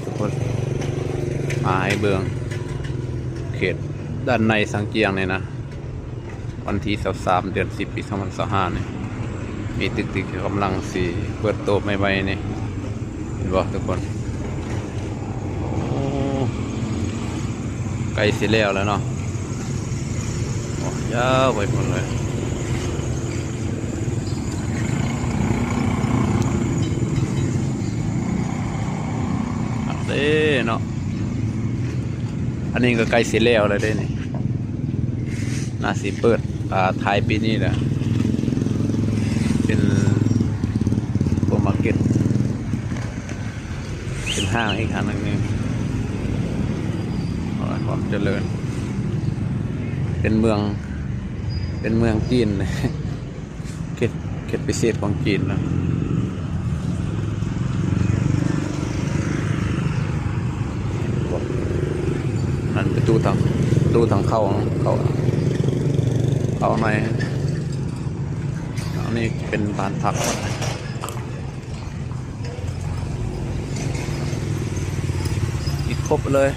ทุกคนมาให้เบืองเขตด้านในสังเกียงเนี่ยนะวันที่23 เดือน 10 ปี2025เนี่ยมีตึกๆกำลังสีเปิดโตไม่ไวนี่เห็นบ่ทุกคนโอ้ใกล้สิแล้วเนาะโอ้ยาวไปหมดเลยเด้เนาะอันนี้ก็ใกล้สิแล้วเลยเด้นี่น่าสิเปิดท้ายปีนี้แหละเป็นโปรมาร์เก็ตเป็นห้างอีกห้างหนึ่งความเจริญเป็นเมืองจีนเขตพิเศษของจีนนะนั่นประตูทางเข้าในอันนี้เป็นบ้านพักอีกครบเลย